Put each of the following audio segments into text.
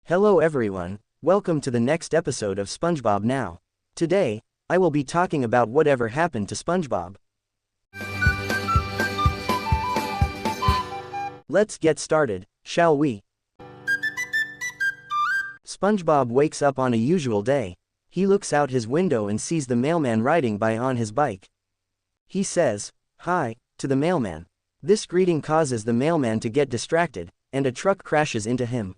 Hello everyone, welcome to the next episode of SpongeBob Now. Today, I will be talking about whatever happened to SpongeBob. Let's get started, shall we? SpongeBob wakes up on a usual day. He looks out his window and sees the mailman riding by on his bike. He says, "Hi," to the mailman. This greeting causes the mailman to get distracted, and a truck crashes into him.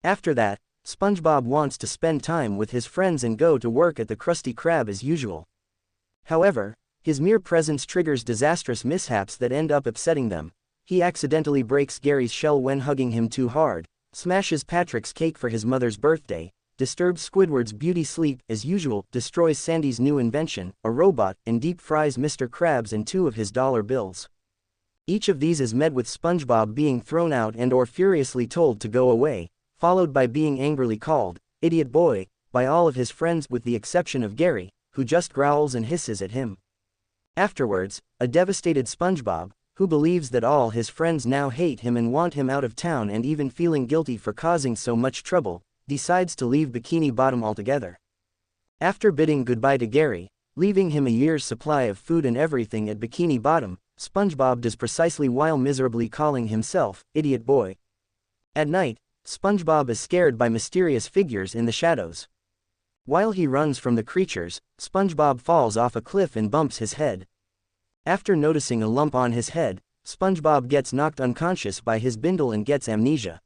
After that, SpongeBob wants to spend time with his friends and go to work at the Krusty Krab as usual. However, his mere presence triggers disastrous mishaps that end up upsetting them. He accidentally breaks Gary's shell when hugging him too hard, smashes Patrick's cake for his mother's birthday, disturbs Squidward's beauty sleep as usual, destroys Sandy's new invention, a robot, and deep fries Mr. Krabs and 2 of his dollar bills. Each of these is met with SpongeBob being thrown out and/or furiously told to go away, followed by being angrily called, "Idiot boy," by all of his friends with the exception of Gary, who just growls and hisses at him. Afterwards, a devastated SpongeBob, who believes that all his friends now hate him and want him out of town and even feeling guilty for causing so much trouble, decides to leave Bikini Bottom altogether. After bidding goodbye to Gary, leaving him a year's supply of food and everything at Bikini Bottom, SpongeBob does precisely while miserably calling himself, "Idiot boy." At night, SpongeBob is scared by mysterious figures in the shadows. While he runs from the creatures, SpongeBob falls off a cliff and bumps his head. After noticing a lump on his head, SpongeBob gets knocked unconscious by his bindle and gets amnesia.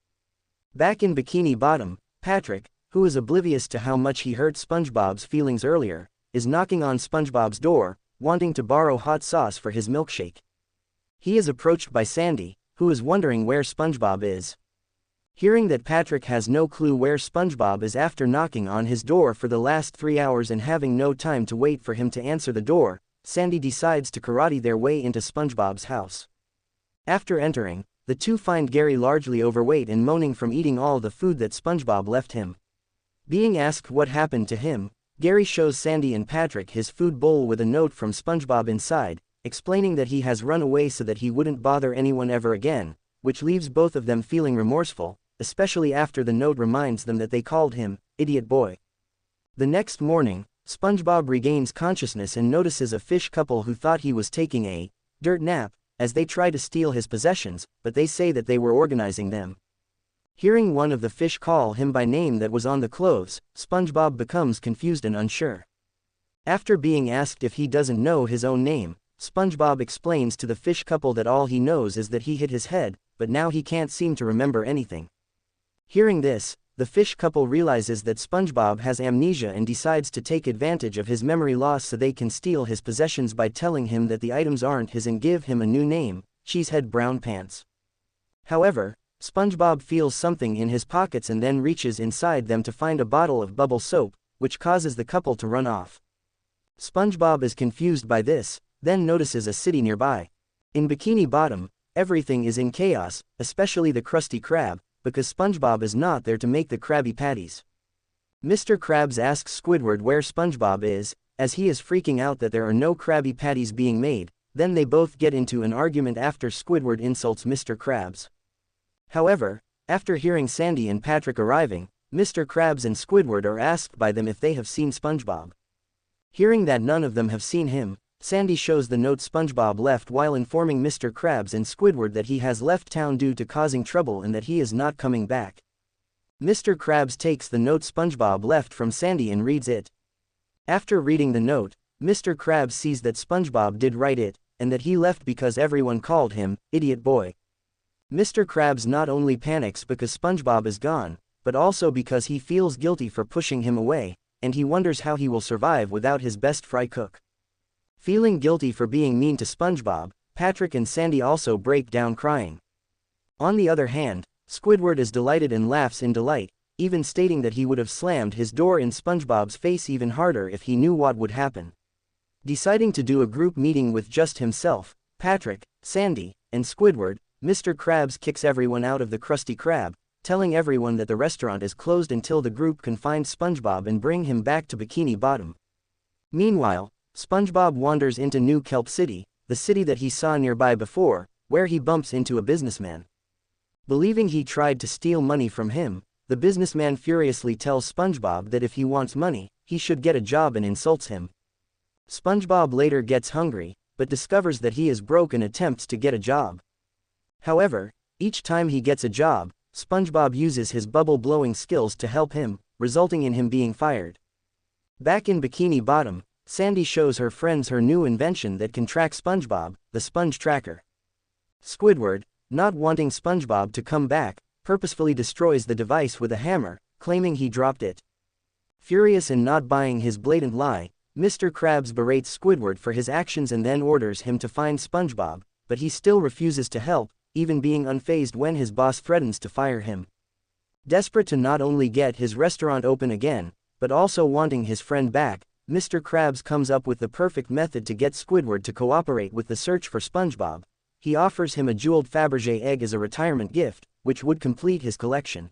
Back in Bikini Bottom, Patrick, who is oblivious to how much he hurt SpongeBob's feelings earlier, is knocking on SpongeBob's door, wanting to borrow hot sauce for his milkshake. He is approached by Sandy, who is wondering where SpongeBob is. Hearing that Patrick has no clue where SpongeBob is after knocking on his door for the last 3 hours and having no time to wait for him to answer the door, Sandy decides to karate their way into SpongeBob's house. After entering, the two find Gary largely overweight and moaning from eating all the food that SpongeBob left him. Being asked what happened to him, Gary shows Sandy and Patrick his food bowl with a note from SpongeBob inside, explaining that he has run away so that he wouldn't bother anyone ever again, which leaves both of them feeling remorseful, especially after the note reminds them that they called him, "Idiot boy." The next morning, SpongeBob regains consciousness and notices a fish couple who thought he was taking a dirt nap, as they try to steal his possessions, but they say that they were organizing them. Hearing one of the fish call him by name that was on the clothes, SpongeBob becomes confused and unsure. After being asked if he doesn't know his own name, SpongeBob explains to the fish couple that all he knows is that he hit his head, but now he can't seem to remember anything. Hearing this, the fish couple realizes that SpongeBob has amnesia and decides to take advantage of his memory loss so they can steal his possessions by telling him that the items aren't his and give him a new name, Cheesehead Brown Pants. However, SpongeBob feels something in his pockets and then reaches inside them to find a bottle of bubble soap, which causes the couple to run off. SpongeBob is confused by this, then notices a city nearby. In Bikini Bottom, everything is in chaos, especially the Krusty Krab, because SpongeBob is not there to make the Krabby Patties. Mr. Krabs asks Squidward where SpongeBob is, as he is freaking out that there are no Krabby Patties being made. Then they both get into an argument after Squidward insults Mr. Krabs. However, after hearing Sandy and Patrick arriving, Mr. Krabs and Squidward are asked by them if they have seen SpongeBob. Hearing that none of them have seen him, Sandy shows the note SpongeBob left while informing Mr. Krabs and Squidward that he has left town due to causing trouble and that he is not coming back. Mr. Krabs takes the note SpongeBob left from Sandy and reads it. After reading the note, Mr. Krabs sees that SpongeBob did write it, and that he left because everyone called him, "Idiot boy." Mr. Krabs not only panics because SpongeBob is gone, but also because he feels guilty for pushing him away, and he wonders how he will survive without his best fry cook. Feeling guilty for being mean to SpongeBob, Patrick and Sandy also break down crying. On the other hand, Squidward is delighted and laughs in delight, even stating that he would have slammed his door in SpongeBob's face even harder if he knew what would happen. Deciding to do a group meeting with just himself, Patrick, Sandy, and Squidward, Mr. Krabs kicks everyone out of the Krusty Krab, telling everyone that the restaurant is closed until the group can find SpongeBob and bring him back to Bikini Bottom. Meanwhile, SpongeBob wanders into New Kelp City, the city that he saw nearby before, where he bumps into a businessman. Believing he tried to steal money from him, the the businessman furiously tells SpongeBob that if he wants money, he should get a job and insults him. SpongeBob later gets hungry, but discovers that he is broke and attempts to get a job. However, each time he gets a job, SpongeBob uses his bubble-blowing skills to help him, resulting in him being fired. Back in Bikini Bottom, Sandy shows her friends her new invention that can track SpongeBob, the Sponge Tracker. Squidward, not wanting SpongeBob to come back, purposefully destroys the device with a hammer, claiming he dropped it. Furious and not buying his blatant lie, Mr. Krabs berates Squidward for his actions and then orders him to find SpongeBob, but he still refuses to help, even being unfazed when his boss threatens to fire him. Desperate to not only get his restaurant open again, but also wanting his friend back, Mr. Krabs comes up with the perfect method to get Squidward to cooperate with the search for SpongeBob. He offers him a jeweled Fabergé egg as a retirement gift, which would complete his collection.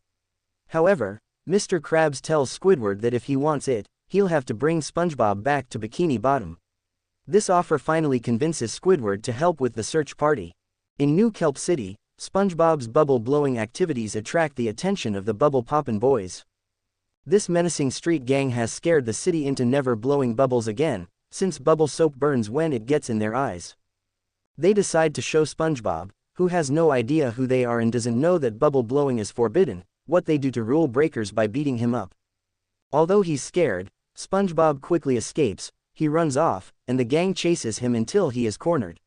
However, Mr. Krabs tells Squidward that if he wants it, he'll have to bring SpongeBob back to Bikini Bottom. This offer finally convinces Squidward to help with the search party. In New Kelp City, SpongeBob's bubble-blowing activities attract the attention of the Bubble Poppin' Boys. This menacing street gang has scared the city into never blowing bubbles again, since bubble soap burns when it gets in their eyes. They decide to show SpongeBob, who has no idea who they are and doesn't know that bubble blowing is forbidden, what they do to rule breakers by beating him up. Although he's scared, SpongeBob quickly escapes, he runs off, and the gang chases him until he is cornered.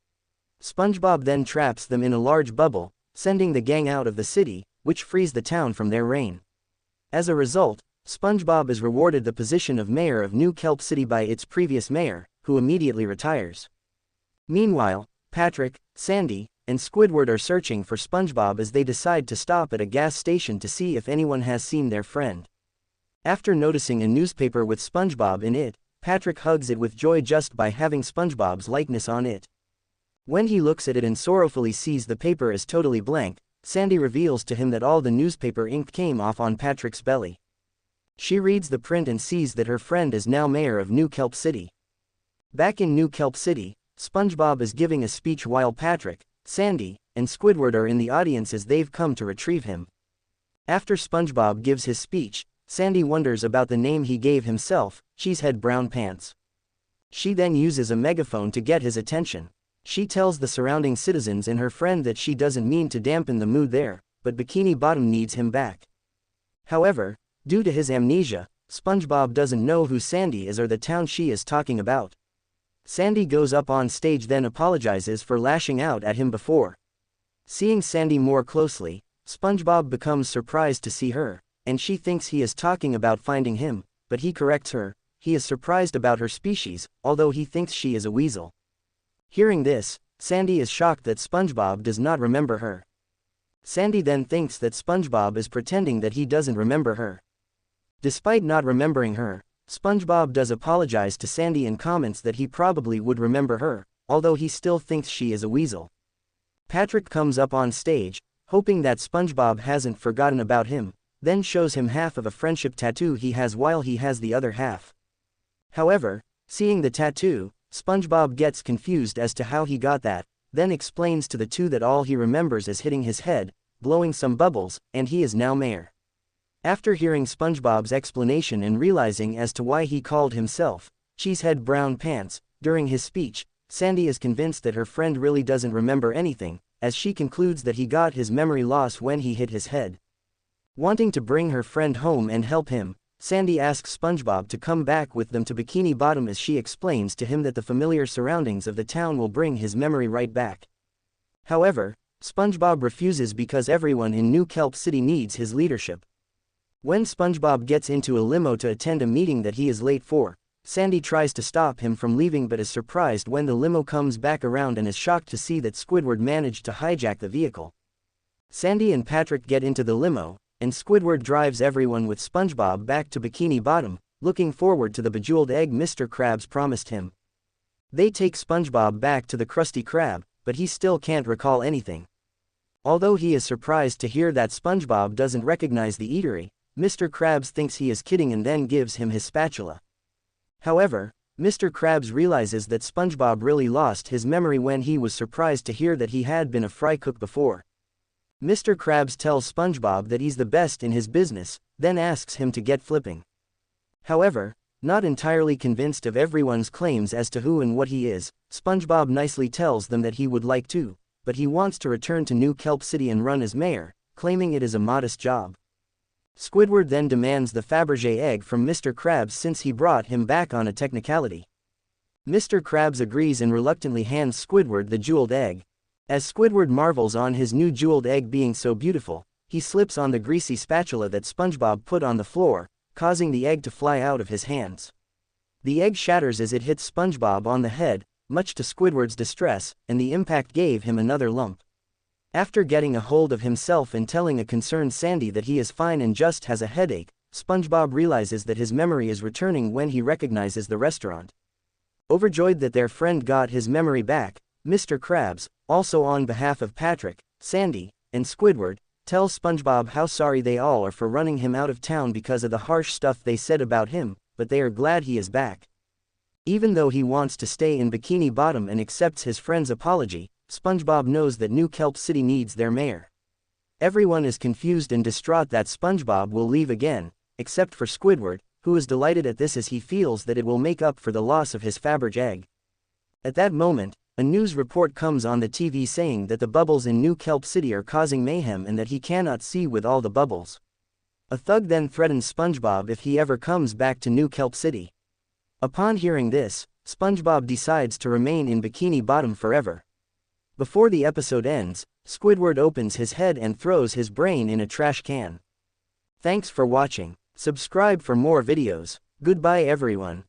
SpongeBob then traps them in a large bubble, sending the gang out of the city, which frees the town from their reign. As a result, SpongeBob is rewarded the position of mayor of New Kelp City by its previous mayor, who immediately retires. Meanwhile, Patrick, Sandy, and Squidward are searching for SpongeBob as they decide to stop at a gas station to see if anyone has seen their friend. After noticing a newspaper with SpongeBob in it, Patrick hugs it with joy just by having SpongeBob's likeness on it. When he looks at it and sorrowfully sees the paper is totally blank, Sandy reveals to him that all the newspaper ink came off on Patrick's belly. She reads the print and sees that her friend is now mayor of New Kelp City. Back in New Kelp City, SpongeBob is giving a speech while Patrick, Sandy, and Squidward are in the audience as they've come to retrieve him. After SpongeBob gives his speech, Sandy wonders about the name he gave himself, Cheesehead Brown Pants. She then uses a megaphone to get his attention. She tells the surrounding citizens and her friend that she doesn't mean to dampen the mood there, but Bikini Bottom needs him back. However, due to his amnesia, SpongeBob doesn't know who Sandy is or the town she is talking about. Sandy goes up on stage then apologizes for lashing out at him before. Seeing Sandy more closely, SpongeBob becomes surprised to see her, and she thinks he is talking about finding him, but he corrects her. He is surprised about her species, although he thinks she is a weasel. Hearing this, Sandy is shocked that SpongeBob does not remember her. Sandy then thinks that SpongeBob is pretending that he doesn't remember her. Despite not remembering her, SpongeBob does apologize to Sandy and comments that he probably would remember her, although he still thinks she is a weasel. Patrick comes up on stage, hoping that SpongeBob hasn't forgotten about him, then shows him half of a friendship tattoo he has while he has the other half. However, seeing the tattoo, SpongeBob gets confused as to how he got that, then explains to the two that all he remembers is hitting his head, blowing some bubbles, and he is now mayor. After hearing SpongeBob's explanation and realizing as to why he called himself Cheesehead Brown Pants during his speech, Sandy is convinced that her friend really doesn't remember anything, as she concludes that he got his memory loss when he hit his head. Wanting to bring her friend home and help him, Sandy asks SpongeBob to come back with them to Bikini Bottom as she explains to him that the familiar surroundings of the town will bring his memory right back. However, SpongeBob refuses because everyone in New Kelp City needs his leadership. When SpongeBob gets into a limo to attend a meeting that he is late for, Sandy tries to stop him from leaving but is surprised when the limo comes back around and is shocked to see that Squidward managed to hijack the vehicle. Sandy and Patrick get into the limo, and Squidward drives everyone with SpongeBob back to Bikini Bottom, looking forward to the bejeweled egg Mr. Krabs promised him. They take SpongeBob back to the Krusty Krab, but he still can't recall anything. Although he is surprised to hear that SpongeBob doesn't recognize the eatery, Mr. Krabs thinks he is kidding and then gives him his spatula. However, Mr. Krabs realizes that SpongeBob really lost his memory when he was surprised to hear that he had been a fry cook before. Mr. Krabs tells SpongeBob that he's the best in his business, then asks him to get flipping. However, not entirely convinced of everyone's claims as to who and what he is, SpongeBob nicely tells them that he would like to, but he wants to return to New Kelp City and run as mayor, claiming it is a modest job. Squidward then demands the Fabergé egg from Mr. Krabs since he brought him back on a technicality. Mr. Krabs agrees and reluctantly hands Squidward the jeweled egg. As Squidward marvels on his new jeweled egg being so beautiful, he slips on the greasy spatula that SpongeBob put on the floor, causing the egg to fly out of his hands. The egg shatters as it hits SpongeBob on the head, much to Squidward's distress, and the impact gave him another lump. After getting a hold of himself and telling a concerned Sandy that he is fine and just has a headache, SpongeBob realizes that his memory is returning when he recognizes the restaurant. Overjoyed that their friend got his memory back, Mr. Krabs, also on behalf of Patrick, Sandy, and Squidward, tells SpongeBob how sorry they all are for running him out of town because of the harsh stuff they said about him, but they are glad he is back. Even though he wants to stay in Bikini Bottom and accepts his friend's apology, SpongeBob knows that New Kelp City needs their mayor. Everyone is confused and distraught that SpongeBob will leave again, except for Squidward, who is delighted at this as he feels that it will make up for the loss of his Fabergé egg. At that moment, a news report comes on the TV saying that the bubbles in New Kelp City are causing mayhem and that he cannot see with all the bubbles. A thug then threatens SpongeBob if he ever comes back to New Kelp City. Upon hearing this, SpongeBob decides to remain in Bikini Bottom forever. Before the episode ends, Squidward opens his head and throws his brain in a trash can. Thanks for watching. Subscribe for more videos. Goodbye everyone.